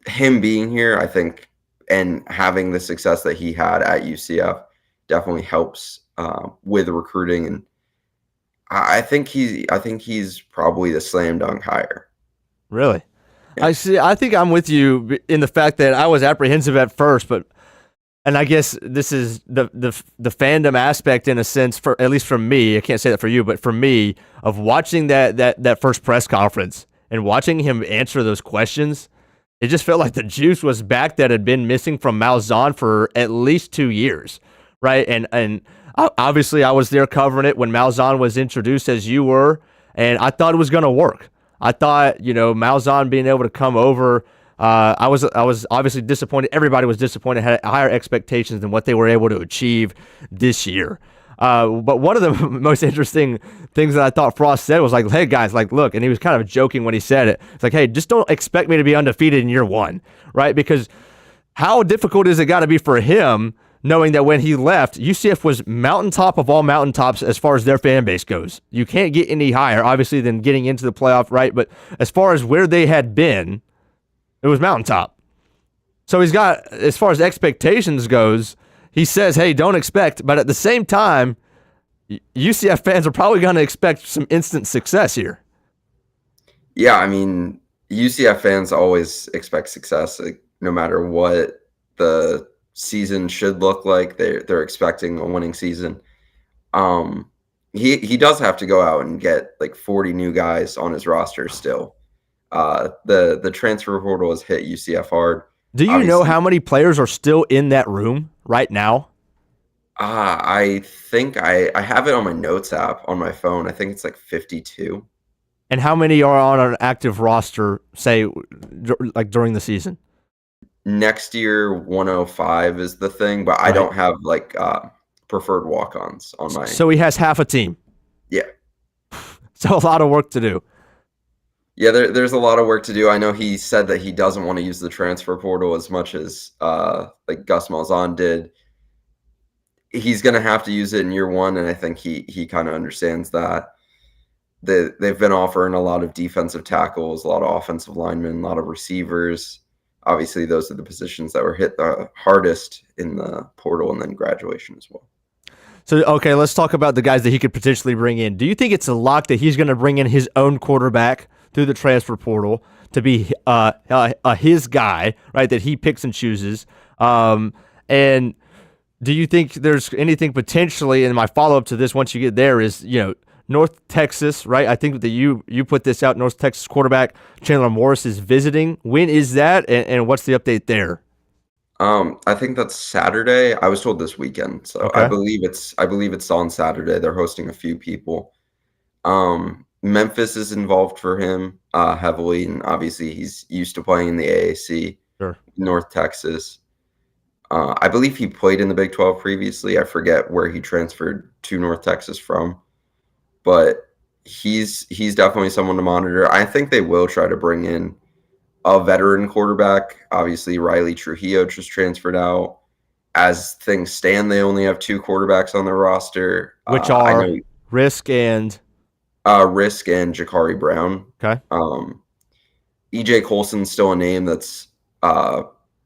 him being here, I think, and having the success that he had at UCF definitely helps with recruiting. And I think he's probably the slam dunk hire. Really? Yeah. I think I'm with you in the fact that I was apprehensive at first, and I guess this is the fandom aspect in a sense, for at least for me. I can't say that for you, but for me, of watching that first press conference and watching him answer those questions, it just felt like the juice was back that had been missing from Malzahn for at least 2 years, right? And obviously I was there covering it when Malzahn was introduced, as you were, and I thought it was going to work. I thought, Malzahn being able to come over, I was obviously disappointed. Everybody was disappointed, had higher expectations than what they were able to achieve this year. But one of the most interesting things that I thought Frost said was like, hey, guys, like, look, and he was kind of joking when he said it. It's like, hey, just don't expect me to be undefeated in year one, right? Because how difficult is it got to be for him knowing that when he left, UCF was mountaintop of all mountaintops as far as their fan base goes. You can't get any higher, obviously, than getting into the playoff, right? But as far as where they had been, it was mountaintop. So he's got, as far as expectations goes, he says, hey, don't expect. But at the same time, UCF fans are probably going to expect some instant success here. Yeah, I mean, UCF fans always expect success, like, no matter what the season should look like. They're expecting a winning season. He does have to go out and get like 40 new guys on his roster still. The transfer portal has hit UCF hard. Do you know how many players are still in that room right now? I think I have it on my notes app on my phone. I think it's like 52. And how many are on an active roster, say, like during the season? Next year, 105 is the thing, but I don't have like preferred walk-ons on my. So he has half a team. Yeah. So a lot of work to do. Yeah, there's a lot of work to do. I know he said that he doesn't want to use the transfer portal as much as like Gus Malzahn did. He's going to have to use it in year one, and I think he kind of understands that. They've been offering a lot of defensive tackles, a lot of offensive linemen, a lot of receivers. Obviously, those are the positions that were hit the hardest in the portal and then graduation as well. So, okay, let's talk about the guys that he could potentially bring in. Do you think it's a lock that he's going to bring in his own quarterback through the transfer portal to be his guy, right, that he picks and chooses? And do you think there's anything potentially, and my follow-up to this once you get there is, North Texas, right? I think that you put this out. North Texas quarterback Chandler Morris is visiting. When is that, and what's the update there? I think that's Saturday. I was told this weekend, so Okay. I believe it's on Saturday. They're hosting a few people. Memphis is involved for him heavily, and obviously he's used to playing in the AAC. Sure. North Texas. I believe he played in the Big 12 previously. I forget where he transferred to North Texas from, but he's definitely someone to monitor. I think they will try to bring in a veteran quarterback. Obviously, Riley Trujillo just transferred out. As things stand, they only have 2 quarterbacks on their roster, Which are Risk and Jakari Brown. Okay. EJ Colson's still a name that's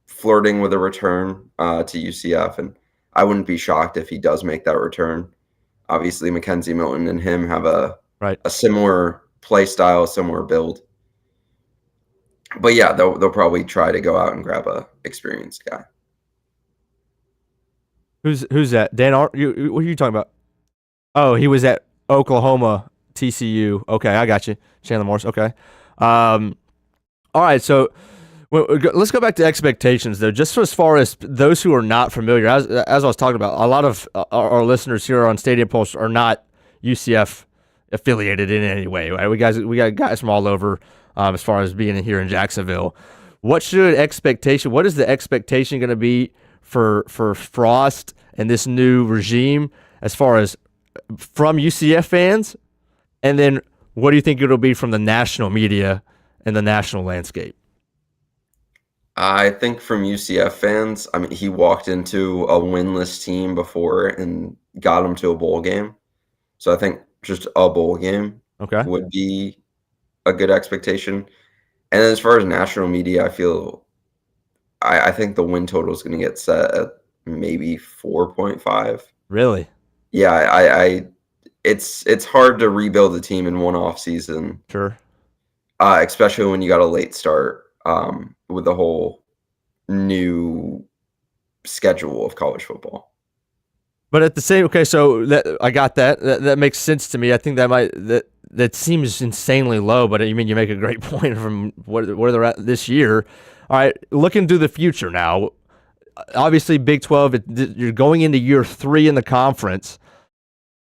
flirting with a return to UCF, and I wouldn't be shocked if he does make that return. Obviously, McKenzie Milton and him have a similar play style, similar build. But yeah, they'll probably try to go out and grab a experienced guy. Who's that? Dan, what are you talking about? Oh, he was at Oklahoma, TCU. Okay, I got you. Chandler Morris. Okay. All right, so let's go back to expectations, though. Just as far as those who are not familiar, as I was talking about, a lot of our listeners here on Stadium Pulse are not UCF affiliated in any way. Right? We got guys from all over as far as being here in Jacksonville. What is the expectation going to be for Frost and this new regime as far as from UCF fans? And then what do you think it'll be from the national media and the national landscape? I think from UCF fans, I mean, he walked into a winless team before and got him to a bowl game. So I think just a bowl game would be a good expectation. And then as far as national media, I think the win total is going to get set at maybe 4.5. Really? Yeah, it's hard to rebuild a team in one off season. Sure. Especially when you got a late start with the whole new schedule of college football. But at the same, so I got that. That makes sense to me. I think that seems insanely low. But you make a great point from where they're at this year. All right, looking to the future now. Obviously, Big 12. You're going into year 3 in the conference.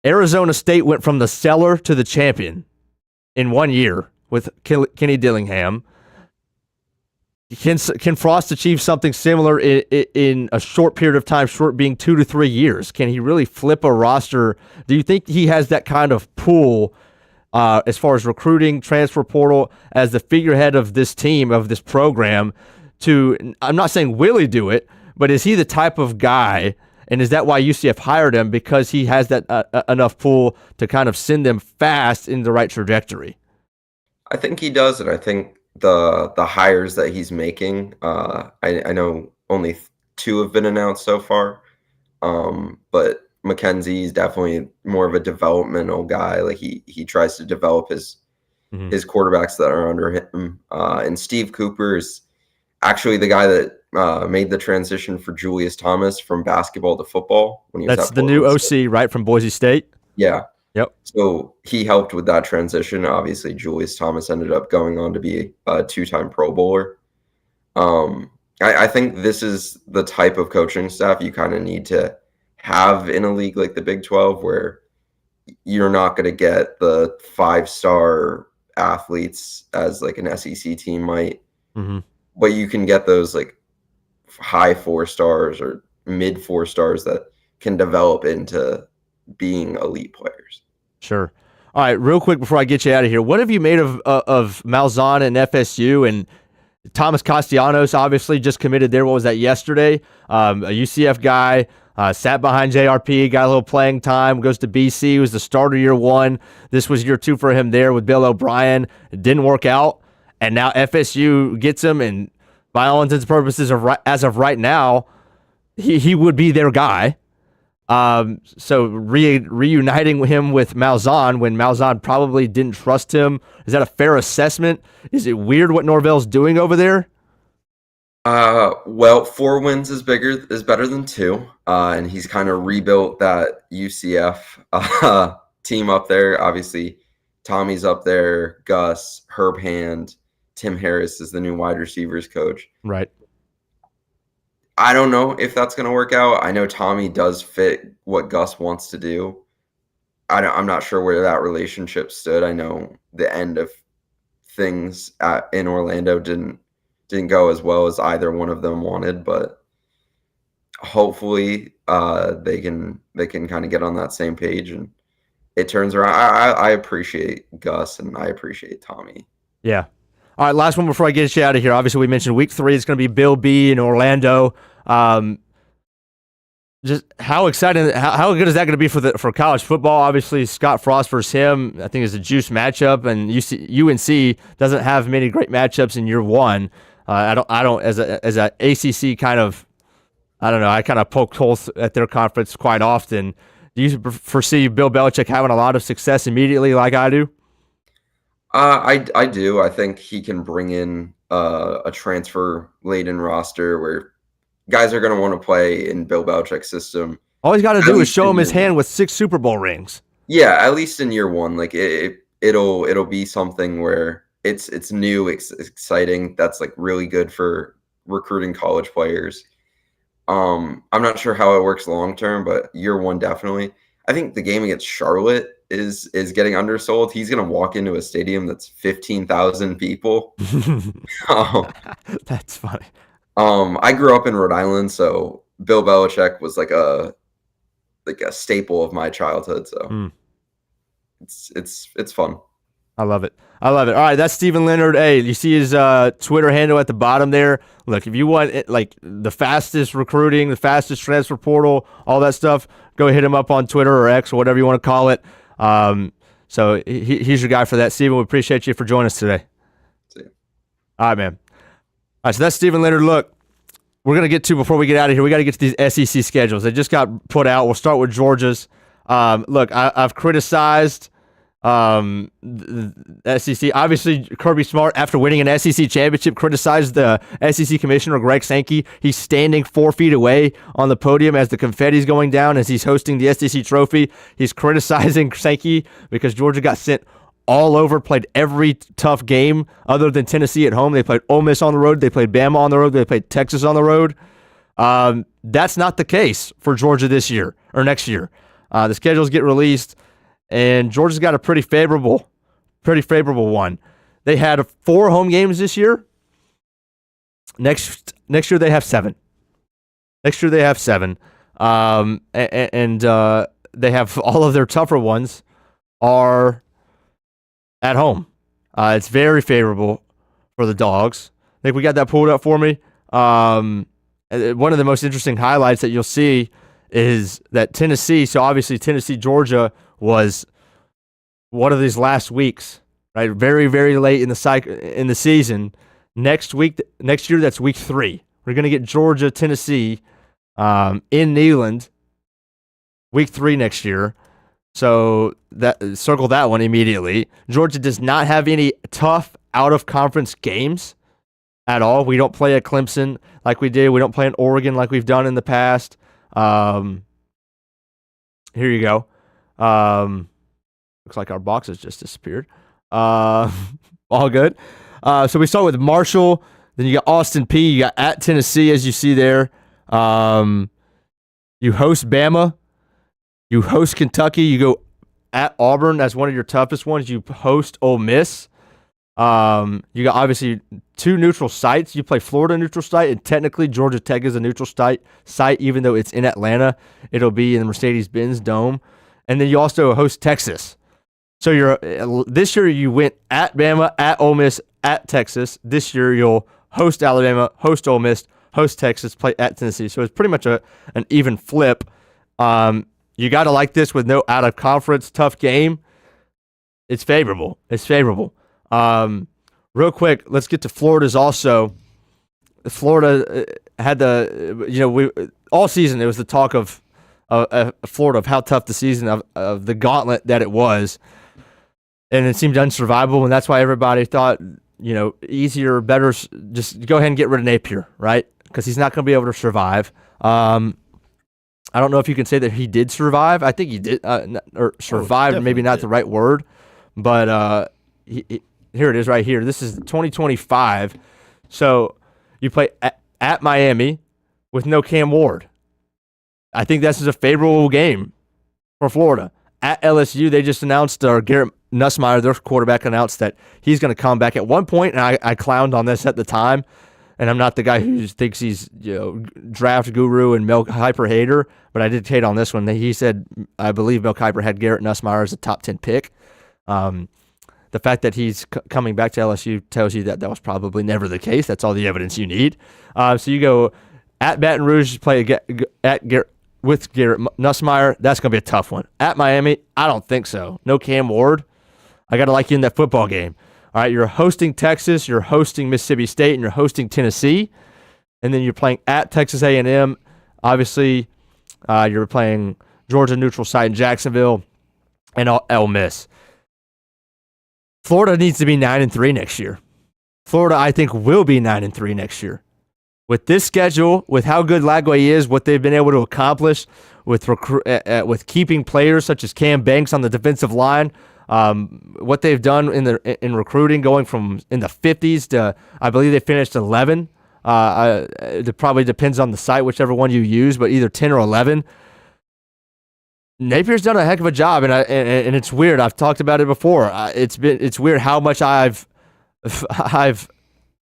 Arizona State went from the cellar to the champion in 1 year with Kenny Dillingham. Can Frost achieve something similar in a short period of time, short being 2 to 3 years? Can he really flip a roster? Do you think he has that kind of pull as far as recruiting, transfer portal, as the figurehead of this team, of this program, to, I'm not saying will he do it, but is he the type of guy, and is that why UCF hired him, because he has that enough pull to kind of send them fast in the right trajectory? I think he does, and I think the hires that he's making, I know only 2 have been announced so far, but McKenzie is definitely more of a developmental guy. Like he tries to develop his quarterbacks that are under him, and Steve Cooper is actually the guy that made the transition for Julius Thomas from basketball to football when he was That's the new OC, right, from Boise State? Yeah. Yep. So he helped with that transition. Obviously, Julius Thomas ended up going on to be a 2-time Pro Bowler. I think this is the type of coaching staff you kind of need to have in a league like the Big 12, where you're not going to get the 5-star athletes as like an SEC team might, but you can get those like high 4 stars or mid 4 stars that can develop into being elite players. Sure. All right, real quick before I get you out of here, what have you made of Malzahn and FSU? And Thomas Castellanos obviously just committed there. What was that, yesterday? A UCF guy, sat behind JRP, got a little playing time, goes to BC, was the starter year 1. This was year 2 for him there with Bill O'Brien. It didn't work out, and now FSU gets him, and by all intents and purposes, as of right now, he would be their guy. So reuniting him with Malzahn when Malzahn probably didn't trust him. Is that a fair assessment? Is it weird what Norvell's doing over there? Well, 4 wins is better than 2. And he's kind of rebuilt that UCF team up there. Obviously, Tommy's up there, Gus, Herb Hand, Tim Harris is the new wide receivers coach. Right. I don't know if that's going to work out. I know Tommy does fit what Gus wants to do. I'm not sure where that relationship stood. I know the end of things in Orlando didn't go as well as either one of them wanted, but hopefully they can kind of get on that same page and it turns around. I appreciate Gus and I appreciate Tommy. Yeah. All right, last one before I get you out of here. Obviously, we mentioned week 3 is going to be Bill B in Orlando. Just how exciting, how good is that going to be for college football? Obviously, Scott Frost versus him, I think, is a juice matchup, and UNC doesn't have many great matchups in year 1. I don't as a ACC kind of, I don't know. I kind of poke holes at their conference quite often. Do you foresee Bill Belichick having a lot of success immediately, like I do? I do. I think he can bring in a transfer-laden roster where guys are going to want to play in Bill Belichick's system. All he's got to do is show him his hand with 6 Super Bowl rings. Yeah, at least in year 1, like it'll be something where it's new, it's exciting. That's like really good for recruiting college players. I'm not sure how it works long term, but year 1 definitely. I think the game against Charlotte is getting undersold. He's going to walk into a stadium that's 15,000 people. That's funny. I grew up in Rhode Island, so Bill Belichick was like a staple of my childhood. So it's fun. I love it. All right, that's Stephen Leonard. Hey, you see his Twitter handle at the bottom there. Look, if you want like the fastest recruiting, the fastest transfer portal, all that stuff, go hit him up on Twitter or X or whatever you want to call it. So he's your guy for that. Stephen, we appreciate you for joining us today. See you. All right, man. All right, so that's Stephen Leonard. Look, we're going to get to, before we get out of here, we got to get to these SEC schedules. They just got put out. We'll start with Georgia's. Look, I've criticized the SEC. Obviously, Kirby Smart, after winning an SEC championship, criticized the SEC commissioner, Greg Sankey. He's standing 4 feet away on the podium as the confetti's going down as he's hosting the SEC trophy. He's criticizing Sankey because Georgia got sent all over, played every tough game other than Tennessee at home. They played Ole Miss on the road. They played Bama on the road. They played Texas on the road. That's not the case for Georgia this year or next year. The schedules get released, and Georgia's got a pretty favorable one. They had 4 home games this year. Next year they have 7. And they have all of their tougher ones are at home. It's very favorable for the Dogs. I think we got that pulled up for me. One of the most interesting highlights that you'll see is that Tennessee, so obviously Tennessee-Georgia was one of these last weeks, right? Very, very late in the season. Next year, that's week 3. We're going to get Georgia-Tennessee in Neyland, week 3 next year. So circle that one immediately. Georgia does not have any tough out-of-conference games at all. We don't play at Clemson like we did. We don't play in Oregon like we've done in the past. Here you go. Looks like our box has just disappeared. All good. So we start with Marshall. Then you got Austin P. You got at Tennessee, as you see there. You host Bama. You host Kentucky. You go at Auburn. That's one of your toughest ones. You host Ole Miss. You got obviously 2 neutral sites. You play Florida neutral site, and technically Georgia Tech is a neutral site, even though it's in Atlanta. It'll be in the Mercedes-Benz Dome. And then you also host Texas. So this year you went at Bama, at Ole Miss, at Texas. This year you'll host Alabama, host Ole Miss, host Texas, play at Tennessee. So it's pretty much an even flip. You got to like this with no out-of-conference tough game. It's favorable. Real quick, let's get to Florida's also. Florida had all season it was the talk of Florida, of how tough the season of the gauntlet that it was. And it seemed unsurvivable, and that's why everybody thought, easier, better, just go ahead and get rid of Napier, right? Because he's not going to be able to survive. I don't know if you can say that he did survive. I think he did, or survived, maybe not the right word. But here it is right here. This is 2025. So you play at Miami with no Cam Ward. I think this is a favorable game for Florida. At LSU, they just announced, or Garrett Nussmeier, their quarterback, announced that he's going to come back. At one point, and I clowned on this at the time, and I'm not the guy who thinks he's draft guru and Mel Kiper hater, but I did hate on this one. He said, I believe Mel Kiper had Garrett Nussmeier as a top 10 pick. The fact that he's coming back to LSU tells you that was probably never the case. That's all the evidence you need. So you go at Baton Rouge, play with Garrett Nussmeier. That's going to be a tough one. At Miami, I don't think so. No Cam Ward. I got to like you in that football game. All right, you're hosting Texas, you're hosting Mississippi State, and you're hosting Tennessee. And then you're playing at Texas A&M. Obviously, you're playing Georgia neutral site in Jacksonville and Ole Miss. Florida needs to be 9-3 next year. Florida, I think, will be 9-3 next year. With this schedule, with how good Lagway is, what they've been able to accomplish with keeping players such as Cam Banks on the defensive line, what they've done in recruiting, going from in the 50s to, I believe they finished 11. It probably depends on the site, whichever one you use, but either 10 or 11. Napier's done a heck of a job, and it's weird. I've talked about it before. It's weird how much I've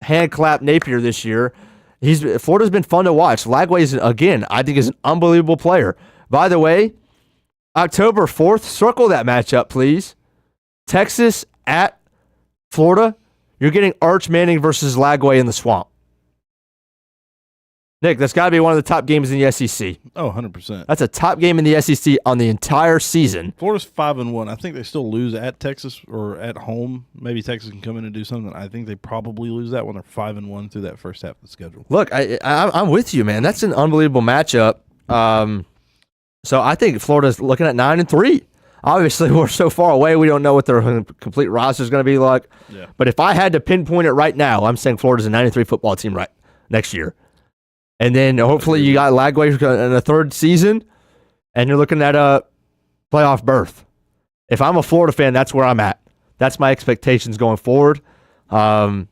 hand clapped Napier this year. Florida's been fun to watch. Lagway again, I think, is an unbelievable player. By the way, October 4th, circle that matchup, please. Texas at Florida. You're getting Arch Manning versus Lagway in the Swamp. Nick, that's got to be one of the top games in the SEC. Oh, 100%. That's a top game in the SEC on the entire season. Florida's 5-1. I think they still lose at Texas or at home. Maybe Texas can come in and do something. I think they probably lose that one. They're 5-1 through that first half of the schedule. Look, I'm with you, man. That's an unbelievable matchup. So I think Florida's looking at 9-3. Obviously, we're so far away, we don't know what their complete roster is going to be like. Yeah. But if I had to pinpoint it right now, I'm saying Florida's a 9-3 football team right next year. And then hopefully you got Lagway in a third season, and you're looking at a playoff berth. If I'm a Florida fan, that's where I'm at. That's my expectations going forward. And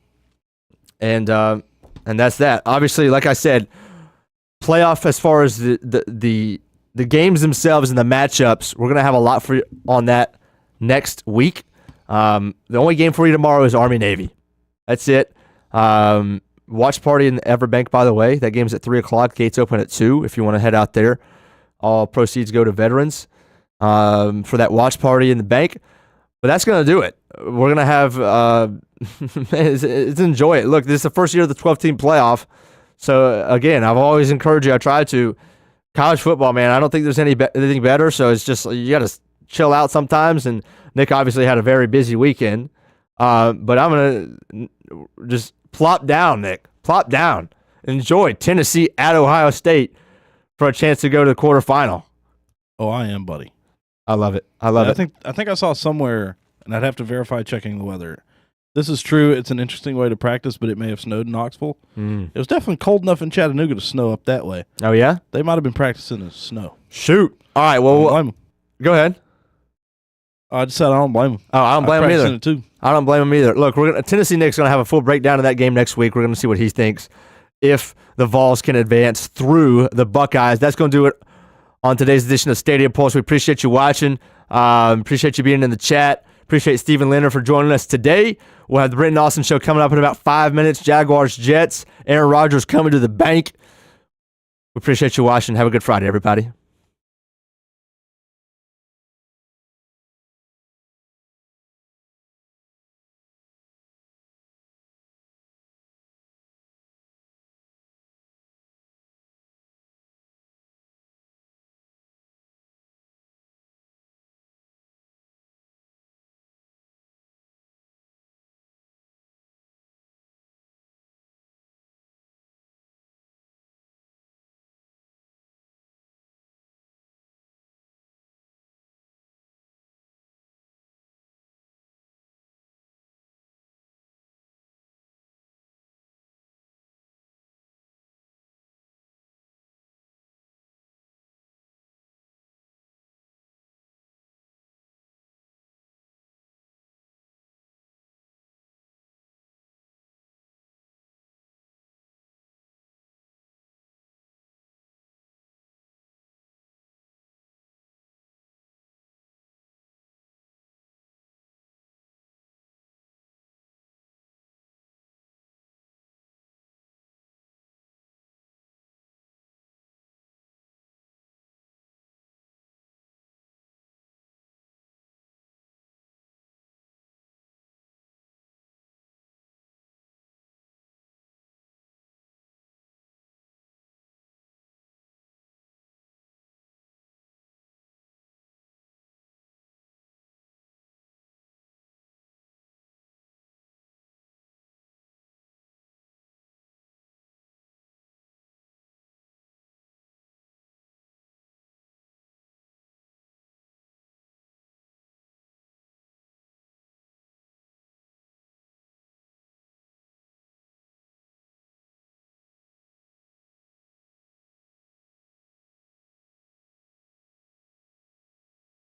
that's that. Obviously, like I said, playoff as far as the games themselves and the matchups, we're gonna have a lot for you on that next week. The only game for you tomorrow is Army Navy. That's it. Watch party in Everbank, by the way. That game's at 3 o'clock. Gates open at 2 if you want to head out there. All proceeds go to veterans for that watch party in the bank. But that's going to do it. We're going to have it's enjoy it. Look, this is the first year of the 12-team playoff. So, again, I've always encouraged you. I try to. College football, man, I don't think there's anything better. So it's just you got to chill out sometimes. And Nick obviously had a very busy weekend. But I'm going to just plop down, Nick. Plop down. Enjoy Tennessee at Ohio State for a chance to go to the quarterfinal. Oh, I am, buddy. I love it. I love it. I think I saw somewhere, and I'd have to verify checking the weather. This is true. It's an interesting way to practice, but it may have snowed in Knoxville. It was definitely cold enough in Chattanooga to snow up that way. Oh, yeah? They might have been practicing in the snow. Shoot. All right, well, go ahead. I just said I don't blame them. Oh, I don't blame them either. It too. I don't blame him either. Look, Tennessee Nick's going to have a full breakdown of that game next week. We're going to see what he thinks. If the Vols can advance through the Buckeyes, that's going to do it on today's edition of Stadium Pulse. We appreciate you watching. Appreciate you being in the chat. Appreciate Stephen Leonard for joining us today. We'll have the Britton Austin Show coming up in about 5 minutes. Jaguars, Jets, Aaron Rodgers coming to the bank. We appreciate you watching. Have a good Friday, everybody.